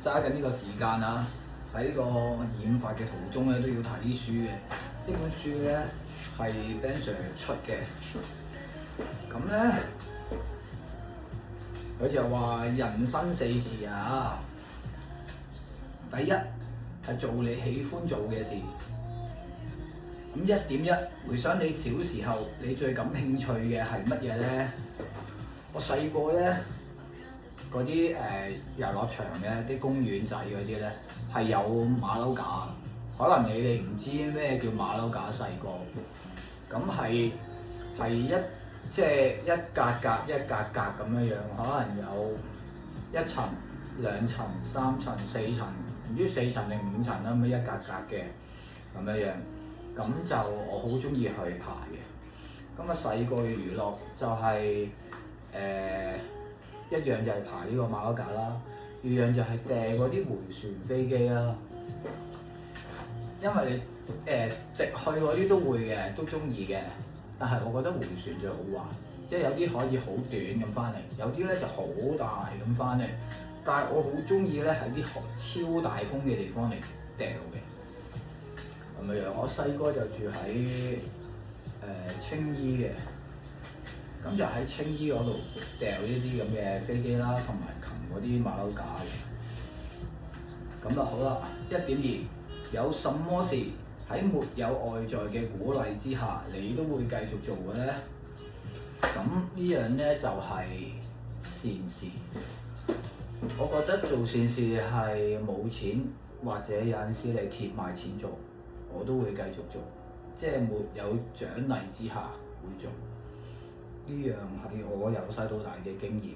揸緊呢個時間啊，喺呢個染髮嘅途中咧都要睇書嘅。呢本書咧係 Ben Sir 出嘅，咁咧佢就話人生四事啊，第一係做你喜歡做嘅事。咁1.1回想你小時候，你最感興趣嘅係乜嘢咧？我細個咧嗰啲遊樂場嘅啲公園仔嗰啲咧係有馬騮架，可能你哋唔知咩叫馬騮架細個，咁係即係一格格一格格咁樣樣，可能有1層、2層、3層、4層，唔知4層定5層啦，咁樣一格格嘅咁樣樣。咁就我好中意去爬嘅。咁啊細個嘅娛樂就係、一樣就係爬呢個馬騮架啦，二樣就係掟嗰啲迴旋飛機啦。因為你直去嗰啲都會嘅，都中意嘅。但係我覺得迴旋最好玩，即係有啲可以好短咁翻嚟，有啲咧就好大咁翻嚟。但係我好中意咧喺啲超大風嘅地方嚟掉嘅。咁樣樣，我細個就住喺青衣嘅，咁就喺青衣嗰度掉呢啲咁嘅飛機啦，同埋擒嗰啲馬騮架嘅。咁就好啦。1.2有什麼事喺沒有外在嘅鼓勵之下，你都會繼續做嘅咧？咁呢樣咧就係善事。我覺得做善事係冇錢，或者有陣時你貼埋錢做，我都會繼續做，即係沒有獎勵之下會做。呢樣係我由細到大嘅經驗。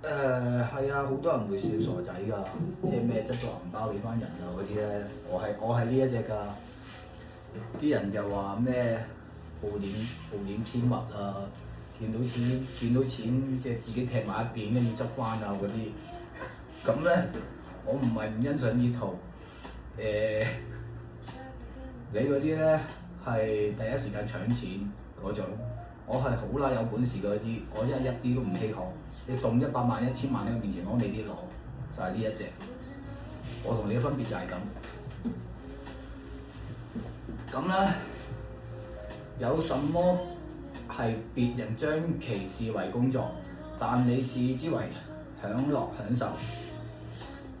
係啊，好多人會笑傻仔㗎，即係咩執個銀包俾翻人啊嗰啲咧，我係呢一隻㗎。啲人就話咩暴殄天物啊，見到錢即係自己踢埋一邊，跟住執翻啊嗰啲。咁咧，我唔係唔欣賞呢套。你嗰啲咧係第一時間搶錢嗰種，我係好啦有本事嗰啲，我一啲都唔稀罕。你動100萬、1000萬喺我面前，我未必攞，就係呢一隻。我同你嘅分別就係咁。咁咧，有什麼係別人將其視為工作，但你視之為享樂享受？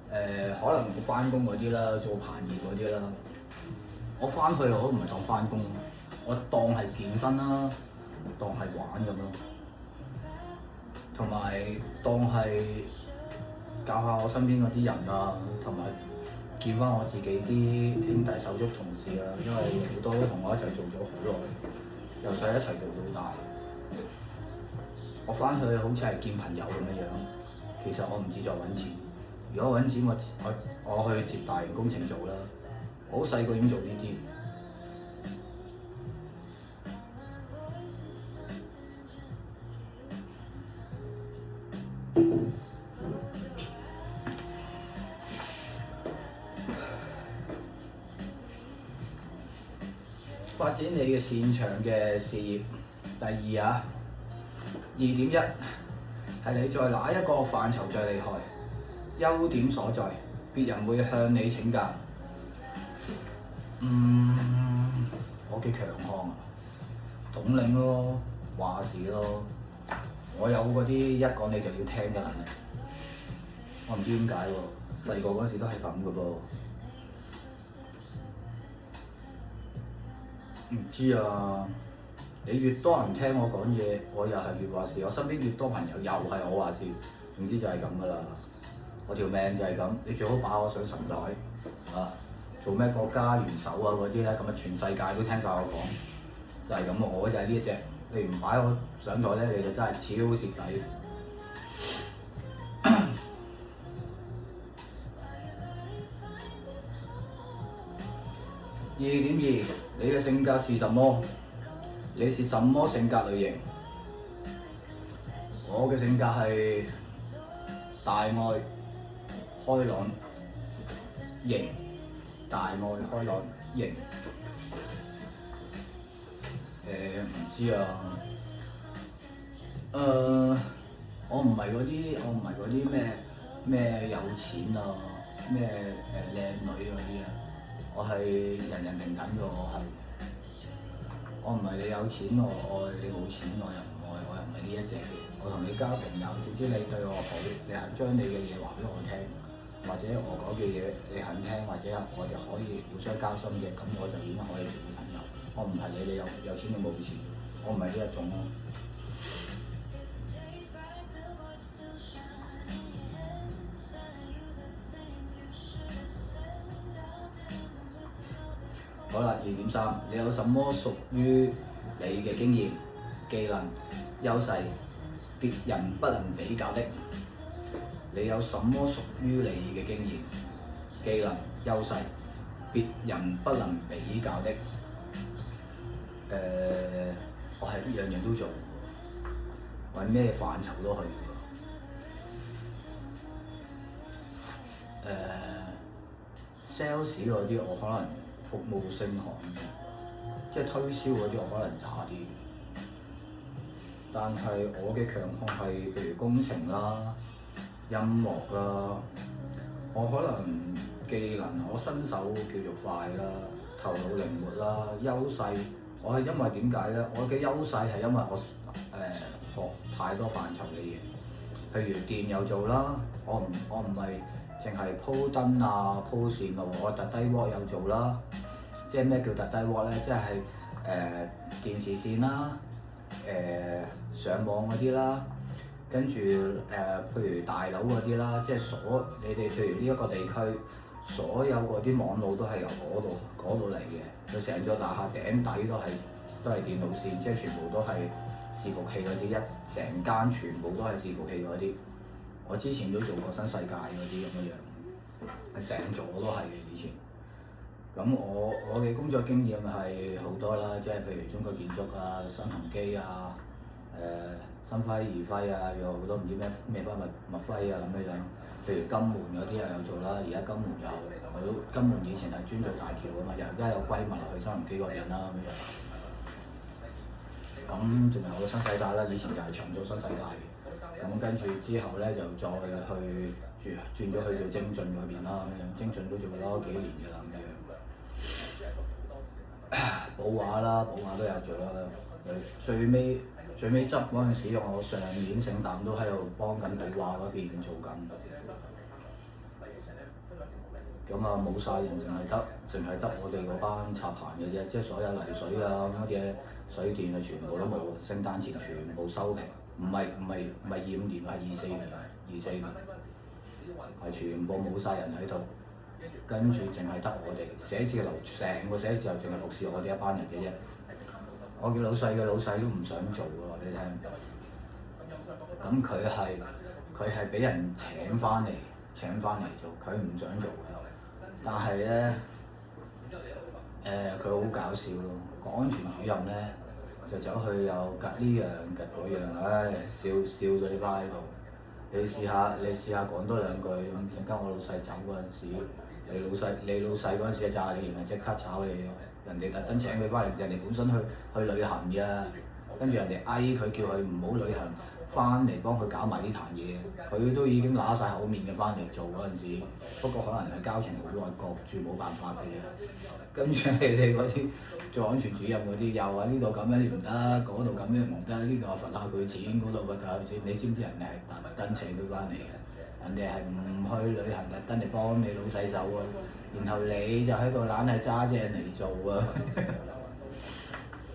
可能我翻工嗰啲啦，做棚業嗰啲啦，我翻去我都唔係當翻工，我當係健身啦，當係玩咁咯，同埋當係教下我身邊嗰啲人啊，同埋見翻我自己啲兄弟手足同事啊，因為好多都同我一齊做咗好耐，由細一齊做到大。我翻去好似係見朋友咁樣樣，其實我唔志在揾錢。如果揾錢，我去接大型工程做啦。我好細個已經做呢啲。發展你嘅擅長嘅事業。第二啊，2.1係你在哪一個範疇最厲害？優點所在，別人會向你請教。我嘅強項啊，統領咯，話事咯。我有嗰啲一講你就要聽嘅能力。我唔知點解喎，細個嗰陣時都係咁嘅噃。唔知啊，你越多人聽我講嘢，我又係越話事。我身邊越多朋友，又係我話事。總之就係咁噶啦。我條命就係咁，你最好擺我上神台啊！做咩國家元首啊嗰啲咧，咁啊全世界都聽晒我講，就係咁。我就係呢一隻，你唔擺我上台咧，你就真係超蝕底。2.2你嘅性格是什麼？你是什麼性格類型？我嘅性格係大愛開朗型，大愛開朗型。唔知啊。我唔係嗰啲咩有錢啊，咩靚女嗰啲啊，我係人人平等嘅，我唔係你有錢我愛，你冇錢我又唔愛，我又唔係呢一隻嘅。我同你交朋友，總之你對我好，你肯將你嘅嘢話俾我聽，或者我講嘅嘢你肯聽，或者我哋可以互相交心嘅，咁我就已經可以做朋友。我唔係你有錢你冇錢，我唔係呢一種咯。好啦，2.3，你有什麼屬於你嘅經驗、技能、優勢，別人不能比較的？你有什麼屬於你嘅經驗、技能、優勢，別人不能比較的？我係樣樣都做，我係咩範疇都去。sales 嗰啲我可能服務性行業，即係推銷嗰啲我可能差啲。但係我嘅強項係譬如工程啦、音樂啦，我可能技能我身手叫做快啦，頭腦靈活啦，優勢我係因為點解咧？我嘅優勢係因為我學太多範疇嘅嘢，譬如電又做啦，我唔係淨係鋪燈啊鋪線路，我特低鍋又做啦。即係咩叫特低鍋咧？即係電視線啦，上網嗰啲啦，跟住譬如大樓嗰啲啦，即係你哋譬如呢一個地區，所有嗰啲網路都係由嗰度嚟嘅，佢成座大廈頂底都係電路線，即係全部都係伺服器嗰啲，成間全部都係伺服器嗰啲。我之前都做過新世界嗰啲咁嘅樣，成座都係嘅以前。咁我嘅工作經驗係好多啦，即係譬如中國建築啊、新鴻基啊、新輝、二輝啊，有好多唔知咩輝麥輝啊咁嘅樣。譬如金門嗰啲又有做啦，而家金門金門以前係專做大橋啊嘛，而家有歸物落去新鴻基嗰邊啦咁樣。咁仲有新世界啦，以前就係長租新世界嘅。咁跟住之後咧就再去轉咗去做精進嗰邊啦咁樣，精進都做咗幾年嘅啦咁樣。寶華啦，寶華都有做啦。最尾執嗰陣時，我上年聖誕都喺度幫緊寶華嗰邊做緊。咁啊冇晒人，淨係得我哋嗰班插棚嘅啫，即係所有泥水啊乜嘢水電啊全部都冇，聖誕前全部收皮。唔係25年，係24年，係全部冇晒人喺度。跟住淨係得我哋寫字樓，成個寫字樓淨係服侍我哋一班人嘅啫。我叫老細嘅老細都唔想做㗎，話俾你聽。咁佢係俾人請翻嚟做，佢唔想做嘅。但係咧，佢好搞笑咯。個安全主任咧就走去又趌呢樣趌嗰樣，唉，笑到你趴喺度。你試下講多兩句咁，陣間我老細走嗰陣時。你老細嗰陣時就炸你，然後即刻炒你。人哋特登請佢翻嚟，人哋本身去旅行嘅，跟住人哋佢叫佢唔好旅行，翻嚟幫佢搞埋呢壇嘢。佢都已經揦晒口面嘅翻嚟做嗰陣時，不過可能係交情好耐，焗住冇辦法嘅啫。跟住你哋嗰啲做安全主任嗰啲，又話呢度咁樣唔得，嗰度咁樣唔得，呢度罰下佢錢，嗰度罰下佢錢。你知唔知人哋係特登請佢翻嚟嘅？人哋係唔去旅行，特登嚟幫你老細手啊！然後你就喺度懶係揸正嚟做啊！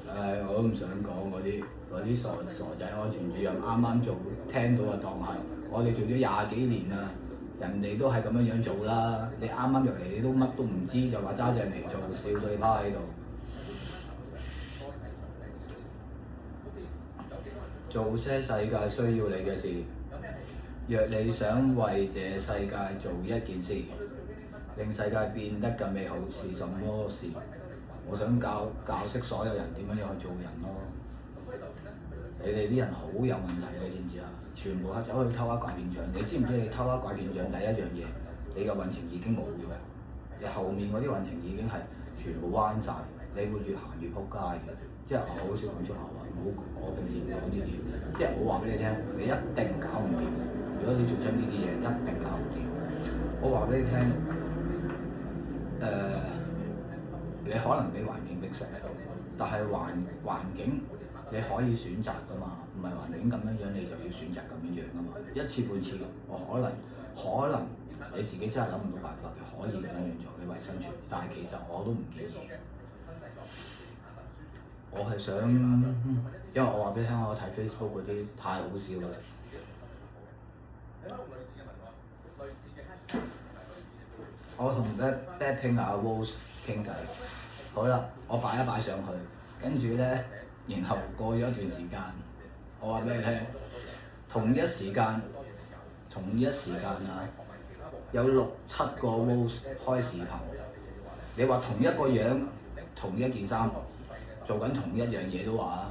唉，我都唔想講嗰啲傻仔安全主任，啱啱做聽到就當係我哋做咗20幾年啦，人哋都係咁樣做啦。你啱啱入嚟，你都乜都唔知，就話揸正嚟做，笑到你趴喺度。做些世界需要你嘅事。若你想為這世界做一件事，令世界變得更美好，是什麼事？我想教識所有人點樣去做人咯。你哋啲人好有問題，你知唔知啊？全部係走去偷拐騙獎。你知唔知你偷拐騙獎第一樣嘢，你嘅運程已經冇咗，你後面嗰啲運程已經係全部彎晒，你會越行越撲街嘅。即係我好少講粗口啊，唔好我平時唔講呢啲，即係我話俾你聽，你一定搞唔掂。如果你做出呢啲嘢，一定搞唔掂。我話俾你聽，你可能俾環境逼死，但係環境你可以選擇㗎嘛，唔係環境咁樣樣你就要選擇咁樣樣㗎嘛。一次半次，我可能你自己真係諗唔到辦法嘅，可以咁樣樣做，你為生存。但係其實我都唔建議。我係想，因為我話俾你聽，我睇 Facebook 嗰啲太好笑啦。我同 Blackpink 阿 Rose 傾偈，好啦，我擺一擺上去，跟住咧，然後過咗一段時間，我話俾你聽，同一時間啊，有6-7個 Rose 開視頻，你話同一個樣，同一件衫，做緊同一樣嘢都話啊，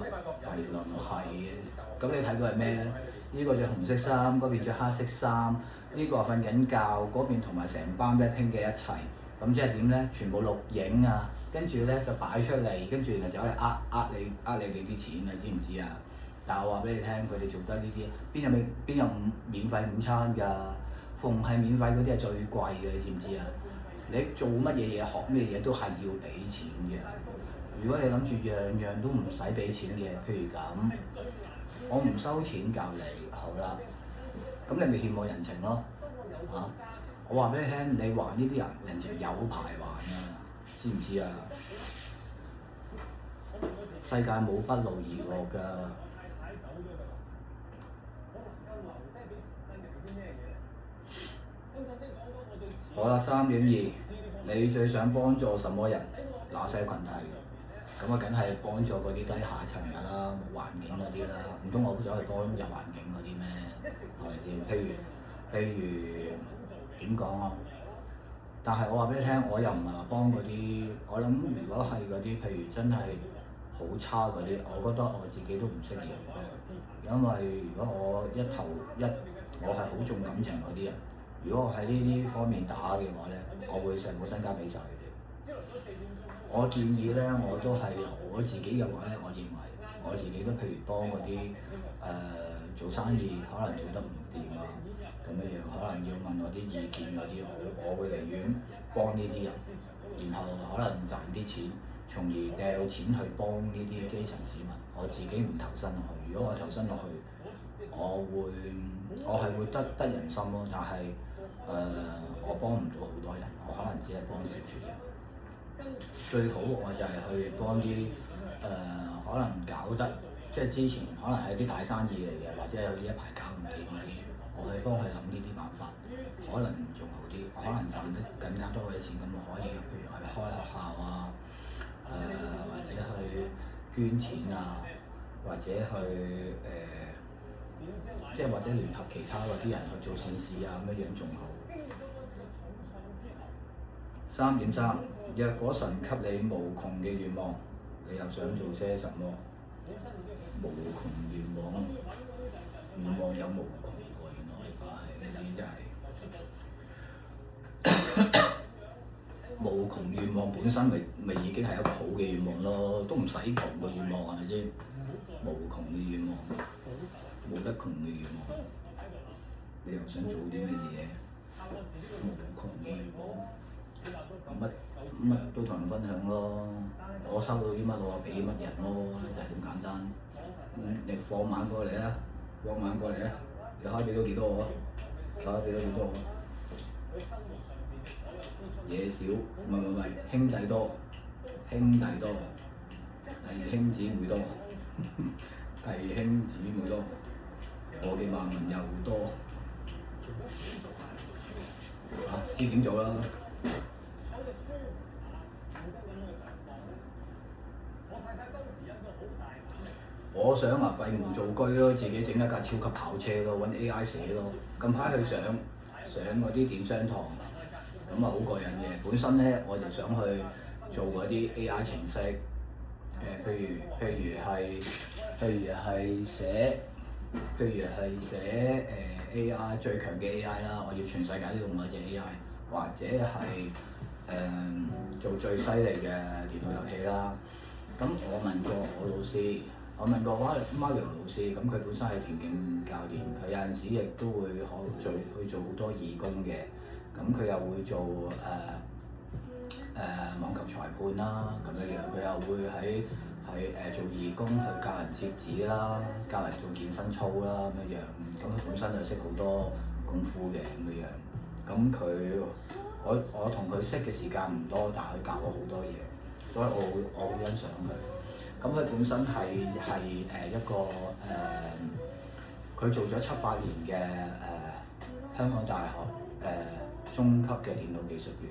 原來唔係嘅。咁你睇到係咩咧？呢個着紅色衫，嗰邊着黑色衫，呢個瞓緊覺，嗰邊同埋成班 Blackpink 嘅一齊。咁即係點咧？全部錄影啊，跟住咧就擺出嚟，跟住然後就嚟呃你啲錢啊，知唔知啊？但係我話俾你聽，佢哋做得呢啲，邊有免費午餐㗎？逢係免費嗰啲係最貴嘅，你知唔知啊？你做乜嘢嘢學咩嘢都係要俾錢嘅。如果你諗住樣樣都唔使俾錢嘅，譬如咁，我唔收錢教你，好啦，咁你咪欠我人情咯，嚇！我話俾你聽，你還呢啲人情有排還啊，知唔知啊？世界冇不勞而獲㗎。好啦，3.2，你最想幫助什麼人？哪些群體？咁啊，梗係幫助嗰啲低下層㗎啦，冇環境嗰啲啦，唔通我走去幫有環境嗰啲咩？係咪先？譬如點講啊？但係我話俾你聽，我又唔係話幫嗰啲，我諗如果係嗰啲，譬如真係好差嗰啲，我覺得我自己都唔適宜好多，因為如果我係好重感情嗰啲人，如果我喺呢啲方面打嘅話咧，我會成個身家俾晒佢哋。我建議咧，我都係我自己嘅話咧，我認為我自己都譬如幫嗰啲做生意可能做得唔掂啊，咁樣樣可能要問我啲意見嗰啲，我會寧願幫呢啲人，然後可能賺啲錢，從而掉錢去幫呢啲基層市民。我自己唔投身落去，如果我投身落去，我係會得人心咯，但係我幫唔到好多人，我可能只係幫少數人。最好我就係去幫啲可能搞得即係之前可能係啲大生意嚟嘅，或者有呢一排搞唔掂嗰啲，我去幫佢諗呢啲辦法，可能仲好啲，我可能賺得更加多嘅錢，咁我可以譬如去開學校啊，或者去捐錢啊，或者去即係或者聯合其他嗰啲人去做善事啊，咁樣樣仲好。3.3，若果神給你無窮嘅願望，你又想做些什麼？無窮願望，願望有無窮喎，原來呢啲真係無窮願望本身咪已經係一個好嘅願望咯，都唔使窮嘅願望係咪先？無窮嘅願望，冇得窮嘅願望，你又想做啲乜嘢？無窮嘅願望。乜都同人分享咯，我收到啲乜我俾乜人咯，就係咁簡單。你放晚過嚟啊，你可以俾到幾多我啊？嘢少，唔係，兄弟多，弟兄姊妹多，我嘅萬民又多，知點做啦？我想啊，閉門造車咯，自己整一架超級跑車咯，揾 AI 寫咯。近排去上嗰啲電商堂，咁啊好過癮嘅。本身咧我就想去做嗰啲 AI 程式，譬如係寫AI 最強嘅 AI 啦，我要全世界都用嗰隻 AI，或者係做最犀利嘅電腦遊戲啦。咁我問過我老師，我問過Mario 老師，咁佢本身係田徑教練，佢有陣時亦都會去做好多義工嘅，咁佢又會做網球裁判啦，咁樣佢又會喺做義工去教人摺紙啦，教人做健身操啦咁樣，咁佢本身就識好多功夫嘅咁樣，咁我同佢識嘅時間唔多，但係佢教我好多嘢，所以我好欣賞佢。咁佢本身係一個佢做咗7、8年嘅香港大學中級嘅電腦技術員，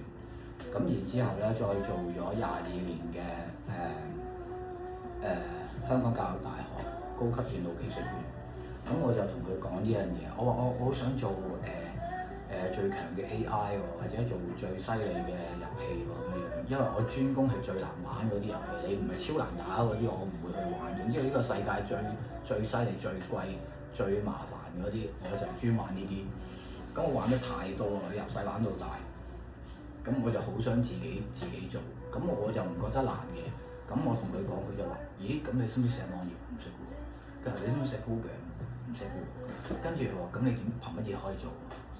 咁然之後咧再做咗22年嘅香港教育大學高級電腦技術員。咁我就同佢講呢樣嘢，我話我好想做最強嘅 AI 喎，或者做最犀利嘅遊戲喎咁樣，因為我專攻係最難玩嗰啲遊戲，你唔係超難打嗰啲我唔會去玩嘅，因為呢個世界最犀利、最貴、最麻煩嗰啲，我就係專玩呢啲。咁我玩得太多啦，由細玩到大，咁我就好想自己做，咁我就唔覺得難嘅。咁我同佢講，佢就話：咦，咁你識唔識寫網頁？唔識喎。佢話：你識唔識寫 program？唔識喎。跟住佢話：咁你憑乜嘢可以做？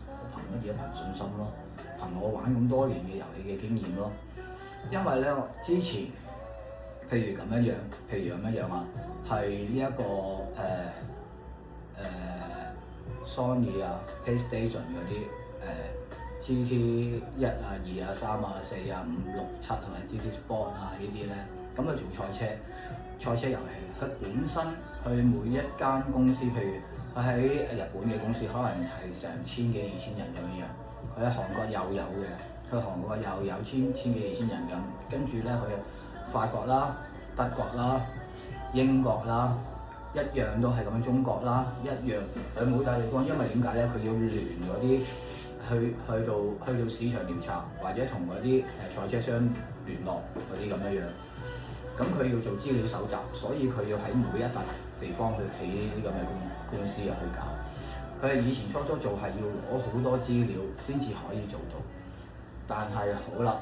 我憑乜嘢？憑信心咯，憑我玩咁多年嘅遊戲嘅經驗咯。因為咧，我之前譬如咁樣啊，係呢一個Sony 啊、PlayStation 嗰啲GT 1啊、2啊、3啊、4啊、5、6、7同埋 GT Sport 啊呢啲咧，咁佢做賽車遊戲，佢本身去每一間公司，譬如佢喺日本嘅公司，可能係成千幾2000人咁樣，佢喺韓國又有嘅，佢韓國又有千幾2000人咁，跟住咧佢法國啦、德國啦、英國啦。一樣都係咁樣，中國啦一樣，佢冇大地方，因為點解咧？佢要聯嗰啲去到市場調查，或者同嗰啲賽車商聯絡嗰啲咁樣。咁佢要做資料搜集，所以佢要喺每一笪地方去起呢啲咁嘅公司去搞。佢係以前初做係要攞好多資料先至可以做到，但係好啦，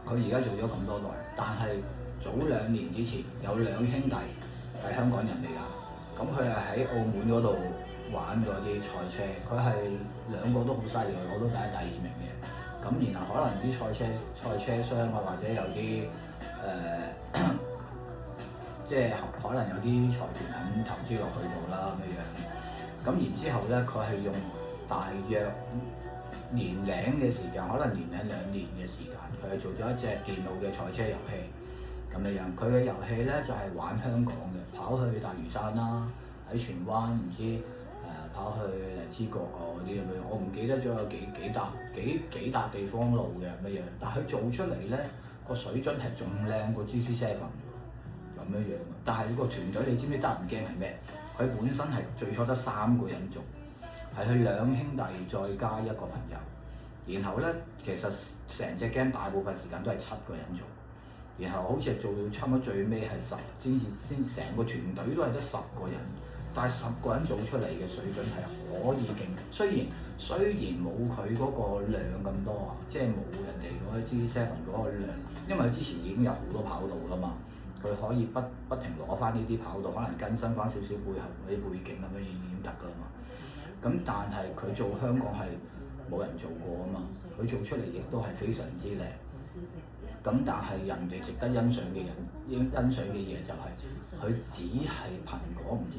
佢而家做咗咁多代，但係早2年之前有2兄弟。係香港人嚟㗎，咁佢係喺澳門嗰度玩嗰啲賽車，佢係2個都好犀利，攞到第1、第2名嘅。咁然後可能啲賽車商啊，或者有啲即係可能有啲財團肯投資落去度啦咁樣。咁然之後咧，佢係用大約年零嘅時間，可能年零2年嘅時間，佢係做咗一隻電腦嘅賽車遊戲。咁樣，佢嘅遊戲咧就係玩香港嘅，跑去大嶼山啦，喺荃灣唔知跑去荔枝角啊嗰啲咁樣，我唔記得咗有幾笪地方路嘅咁樣，但係佢做出嚟咧個水準係仲靚過 GT7咁樣。但係呢個團隊你知唔知得人驚係咩？佢本身係最初得3個人做，係佢2兄弟再加1個朋友，然後咧其實成隻 game 大部分時間都係7個人做。然後好似係做到差唔多最尾係先成個團隊都係得10個人，但係10個人做出嚟嘅水準係可以勁。雖然冇佢嗰個量咁多啊，即係冇人哋嗰啲 GT7嗰個量，因為佢之前已經有好多跑道啦嘛，佢可以不停攞翻呢啲跑道，可能更新翻少少背後嗰啲背景咁樣已經得㗎啦嘛。咁但係佢做香港係冇人做過啊嘛，佢做出嚟亦都係非常之靚。咁但係人哋值得欣賞嘅嘢就係佢只係憑嗰唔知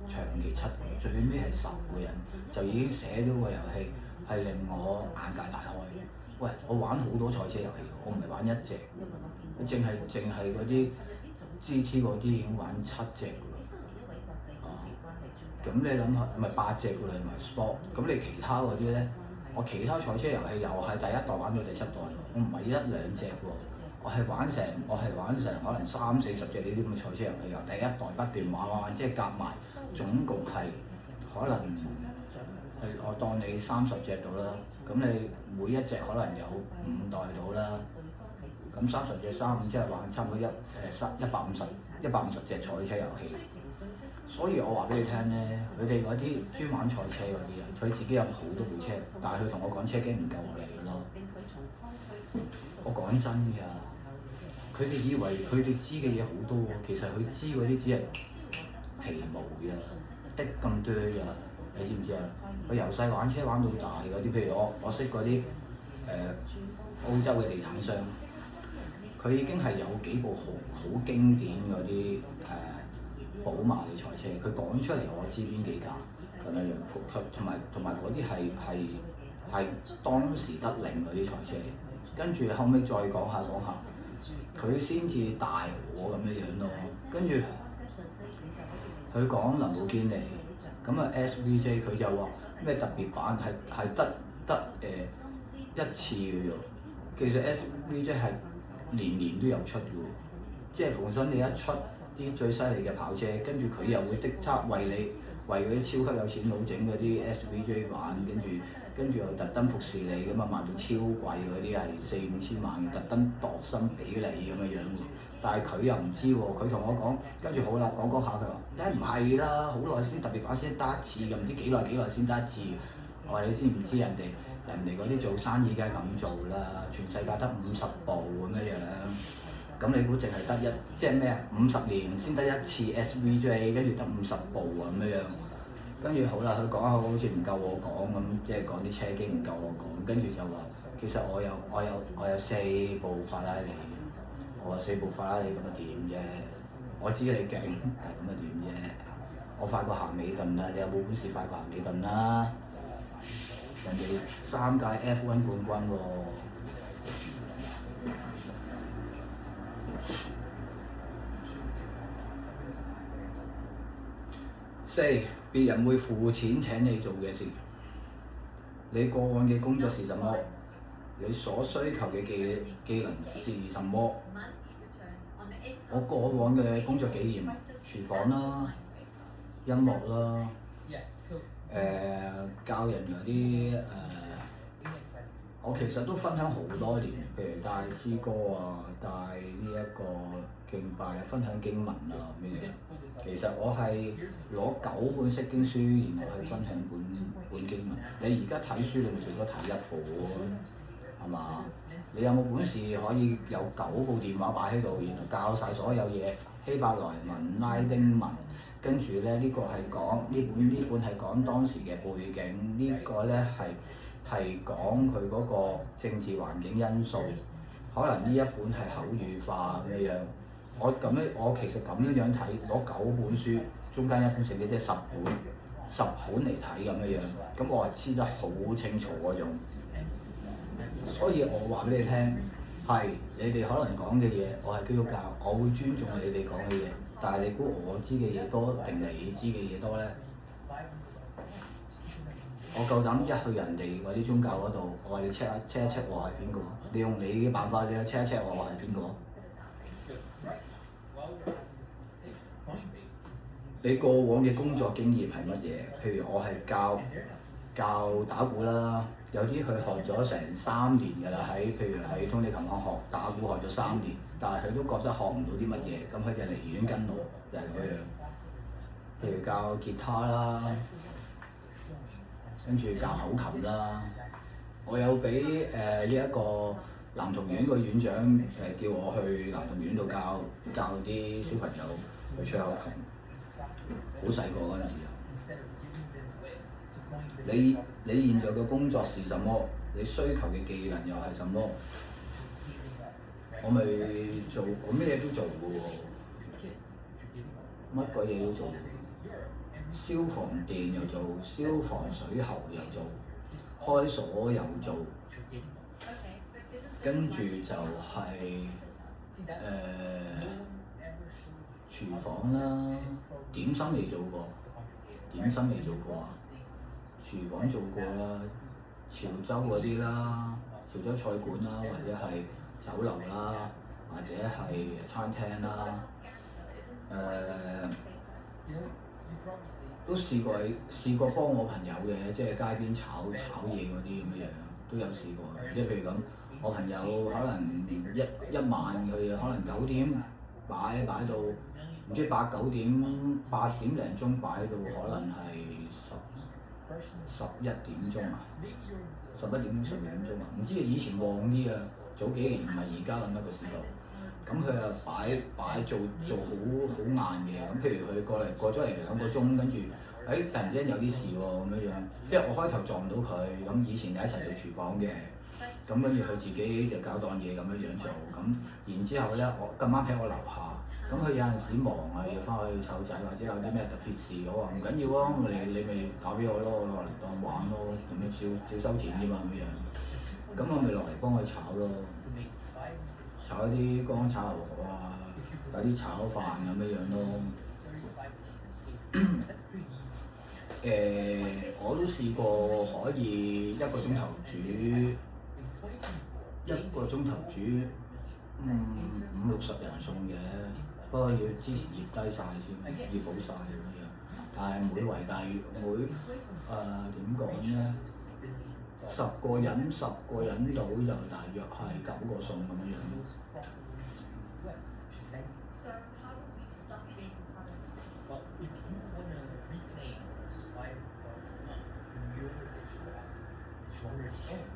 長期7個，最尾係10個人就已經寫到個遊戲係令我眼界大開嘅。喂，我玩好多賽車遊戲，我唔係玩1隻，淨係嗰啲 GT 嗰啲已經玩7隻㗎啦。咁你諗下，唔係8隻㗎啦，唔係 Sport。咁你其他嗰啲咧？我其他賽車遊戲又係第1代玩到第7代，我唔係1、2隻喎，我係玩成可能30、40隻呢啲咁嘅賽車遊戲，由第1代不斷玩，即係夾埋總共係可能我當你30隻到啦，咁你每一隻可能有5代到啦，咁30隻35即係玩差唔多150隻賽車遊戲。所以我話俾你聽咧，佢哋嗰啲專玩賽車嗰啲人，佢自己有好多部車，但係佢同我講車經唔夠我嚟嘅咯。我講真㗎，佢哋以為佢哋知嘅嘢好多喎，其實佢知嗰啲只係皮毛啫，的咁多啫。你知唔知啊？佢由細玩車玩到大嗰啲，譬如我識嗰啲澳洲嘅地產商，佢已經係有幾部好經典嗰啲寶馬嘅賽車，佢講出嚟我知邊幾架咁樣樣，同埋嗰啲係當時得令嗰啲賽車，跟住後尾再講下，佢先至大我咁樣樣咯。跟住佢講林寶堅尼，咁啊 SVJ 佢就話咩特別版係得一次嘅啫。其實 SVJ 係年都有出嘅喎，即係逢親你一出啲最犀利嘅跑車，跟住佢又會的測為嗰啲超級有錢佬整嗰啲 SVJ 版，跟住又特登服侍你咁啊，賣到超貴嗰啲係4、5千萬嘅，特登度身俾你咁樣樣喎。但係佢又唔知喎，佢同我講，跟住好啦，講下佢話，梗係唔係啦，好耐先特別版先得一次，又唔知幾耐先得一次。我話你知唔知人哋嗰啲做生意梗係咁做啦，全世界得50部咁樣樣，咁你估淨係得即係咩啊？50年先得一次 SVJ， 跟住得50部咁樣樣。跟住好啦，佢講下好似唔夠我講咁，即係講啲車經唔夠我講，跟住就話其實我有4部法拉利，我話4部法拉利咁啊點啫？我知你勁，係咁啊點啫？我快過咸美頓啦，你有冇本事快過咸美頓啦？人哋3屆 F1 冠軍喎。4. 別人會付錢請你做嘅事。你過往嘅工作是什麼？你所需求嘅技能是什麼？我過往嘅工作經驗，廚房啦、音樂啦、教人嗰啲我其實都分享好多年，譬如帶詩歌啊，帶呢一個敬拜啊，分享經文啊咁樣。其實我係攞9本釋經書，然後去分享本經文。你而家睇書，你咪最多睇1本，係嘛？你有冇本事可以有9部電話擺喺度，然後教晒所有嘢，希伯來文、拉丁文，跟住咧呢個係講呢本係講當時嘅背景，呢個咧係講佢嗰個政治環境因素，可能呢一本係口語化咁樣。我其實咁樣睇，攞9本書，中間1本聖經，即係10本嚟睇咁樣。咁我係知得好清楚嗰種。所以我話俾你聽，係你哋可能講嘅嘢，我係基督教，我會尊重你哋講嘅嘢。但係你估我知嘅嘢多定你知嘅嘢多咧？我夠膽一去人哋嗰啲宗教嗰度，我話你 check 一 check 我係邊個？你用你嘅辦法，你去 check 一 check 我係邊個？你過往嘅工作經驗係乜嘢？譬如我係教打鼓啦，有啲佢學咗成3年㗎啦，譬如喺通利琴行學打鼓學咗3年，但係佢都覺得學唔到啲乜嘢，咁佢就嚟院跟我，就係嗰樣。譬如教吉他啦，跟住教口琴啦，我有俾呢一個男童院個院長叫我去男童院度教啲小朋友去吹口琴，好細個嗰陣時啊。你現在嘅工作是什麼？你需求嘅技能又係什麼？我咪做，我咩嘢都做嘅喎，乜鬼嘢都做。消防電又做，消防水喉又做，開鎖又做，跟住就係廚房啦，點心未做過，廚房做過啦，潮州嗰啲啦，潮州菜館啦，或者係酒樓啦，或者係餐廳啦，都試過幫我朋友嘅，即係街邊炒嘢嗰啲咁嘅樣，都有試過。即係譬如咁，我朋友可能一晚佢可能9點擺到唔知8點零鐘擺到可能係11點鐘啊，11點鐘12點鐘啊，唔知以前旺啲啊，早幾年唔係而家咁一個時代。咁佢又擺做好硬嘅，咁譬如佢過咗嚟2個鐘，跟住突然之間有啲事喎咁樣樣，即係我開頭撞唔到佢，咁以前係一齊做廚房嘅，咁跟住佢自己就搞檔嘢咁樣樣做，咁然之後咧我咁啱喺我樓下，咁佢有陣時忙啊要翻去湊仔或者有啲咩特別事，我話唔緊要啊，你咪打俾我咯，我落嚟當玩咯，咁樣照收錢啫嘛咁樣，咁我咪落嚟幫佢炒咯。炒一啲乾炒牛河啊，有啲炒飯咁樣樣咯。我都試過可以1個鐘頭煮50-60人餸嘅，不過要之前醃低晒先，醃好晒咁樣。但係點講咧？10個人到就大約係9個餸咁樣樣。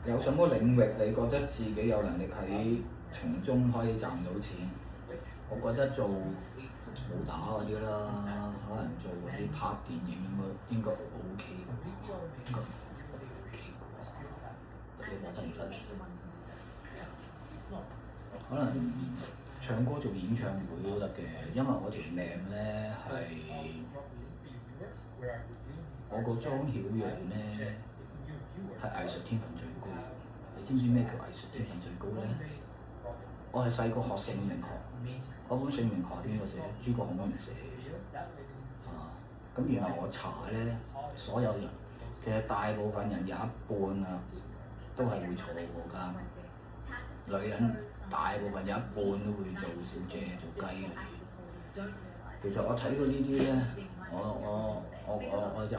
有什麼領域你覺得自己有能力喺從中可以賺到錢？我覺得做武打嗰啲啦，可能做嗰啲拍電影應該 OK 嘅，應該 OK 嘅。你話得唔得？可能唱歌做演唱會都得嘅，因為我條命咧係我個莊曉陽咧係藝術天分最高。你知唔知咩叫藝術天分最高咧？我係細個學姓名學，嗰本姓名學邊個寫？諸葛孔明寫嘅。咁原來我查咧，所有人其實大部分人有一半啊，都係會坐嗰間。女人大部分有一半都會做小姐、做雞嗰啲。其實我睇過呢啲咧，我就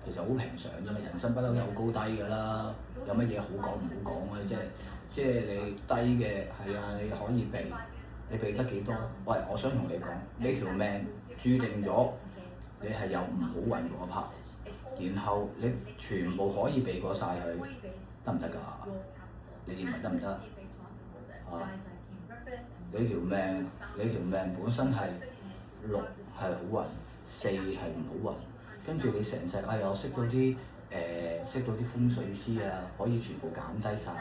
其實好平常啫嘛，人生不嬲有高低㗎啦，有乜嘢好講唔好講咧？即係你低嘅係啊，你可以避，你避得幾多？喂，我想同你講，你條命註定咗，你係有唔好運嗰 part，然後你全部可以避過晒佢，得唔得㗎？你認為得唔得？你條命本身係6係好運，4係唔好運，跟住你成世我識到啲風水師啊，可以全部減低晒，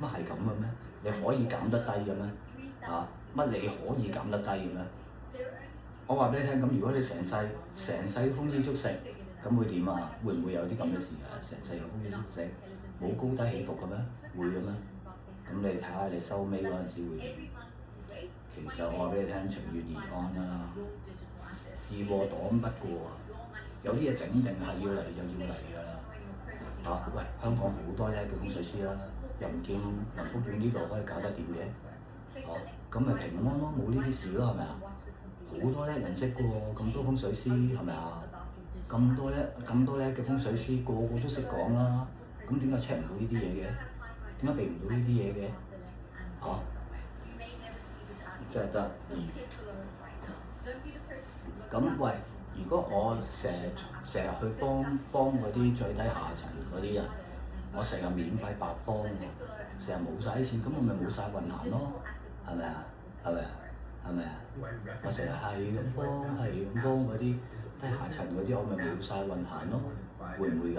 乜係咁嘅咩？你可以減得低嘅咩？乜你可以減得低嘅咩？我話俾你聽，咁如果你成世都豐衣足食，咁會點啊？會唔會有啲咁嘅事啊？成世又豐衣足食，冇高低起伏嘅咩？會嘅咩？咁你睇下你收尾嗰陣時會點？其實我話俾你聽，隨遇而安啦，事禍擋不過，有啲嘢整定係要嚟就要嚟㗎啦。喂，香港好多叻嘅風水師啦，又唔見林福遠呢度可以搞得掂嘅。咁咪平安咯，冇呢啲事咯，係咪啊？好多叻人識嘅喎，咁多風水師係咪啊？咁多叻嘅風水師，個個都識講啦。咁點解 check 唔到呢啲嘢嘅？點解避唔到呢啲嘢嘅？真係得意。咁喂，如果我成日去幫嗰啲最低下層嗰啲人，我成日免費白幫喎，成日冇晒啲錢，咁我咪冇晒運行咯，係咪啊？我成日係咁幫嗰啲低下層嗰啲，我咪冇晒運行咯，會唔會㗎？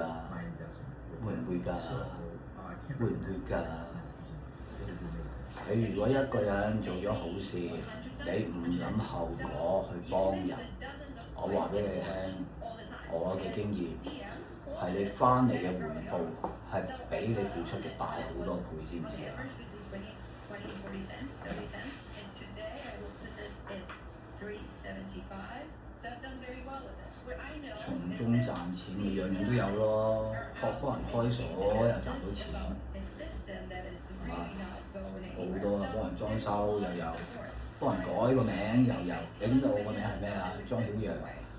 你如果一個人做咗好事，你唔諗後果去幫人，我話俾你聽，我嘅經驗係你翻嚟嘅回報係比你付出嘅大好多倍，知唔知啊？從中賺錢，你樣樣都有咯，幫人開鎖又賺到錢，好多啊！幫人裝修又有，幫人改個名又有。你知唔知我個名係咩啊？莊曉陽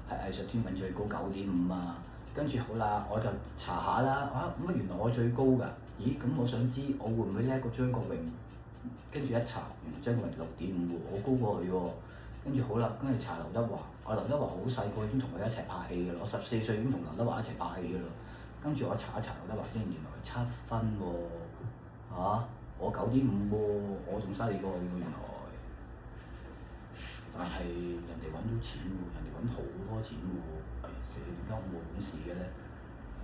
係藝術天分最高9.5啊！跟住好啦，我就查下啦，咁原來我最高㗎。咦？咁我想知我會唔會叻過張國榮？跟住一查，原來張國榮6.5喎，我高過佢喎。跟住好啦，跟住查劉德華，我劉德華好細個已經同佢一齊拍戲㗎啦，我14歲已經同劉德華一齊拍戲㗎啦。跟住我查一查劉德華先，原來7分喎，我9.5喎，我仲犀利過佢喎原來。但係人哋揾到錢喎，人哋揾好多錢喎，係死點解我冇本事嘅咧？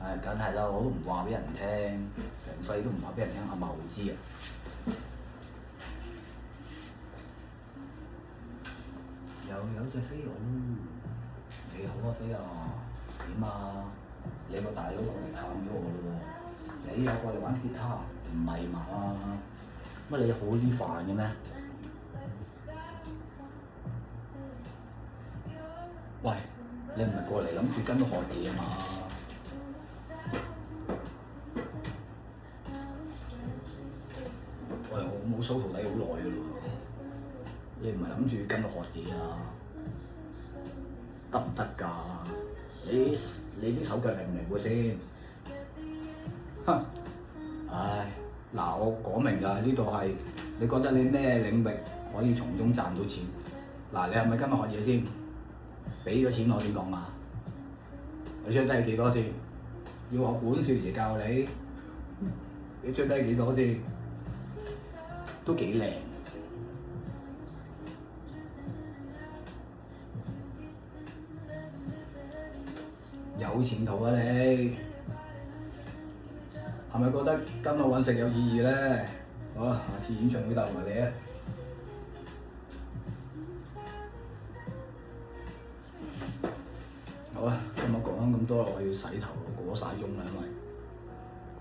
唉，梗係啦，我都唔話俾人聽，成世都唔話俾人聽，阿茂知啊。又有隻飛佬，你好啊飛啊，點啊？你個大佬過嚟探咗我咯喎，你又過嚟玩吉他，唔係嘛？乜你好啲煩嘅咩？喂，你唔係過嚟諗住跟我學嘢啊嘛？喂，我冇收徒弟好耐嘅咯喎，你唔係諗住跟我學嘢啊？得唔得㗎？你啲手腳靈唔靈喎先？哼！唉，嗱，我講明㗎，呢度係你覺得你咩領域可以從中賺到錢？嗱，你係咪跟我學嘢先？俾咗錢我先講啊！你出低幾多先？要我管少爺教你？你出低幾多先？都幾靚。有前途啊你！係咪覺得跟我揾食有意義咧？好啊，下次演唱會帶埋你啊！好啊，今日講咗咁多，我要洗頭，過咗曬鐘啦，因為。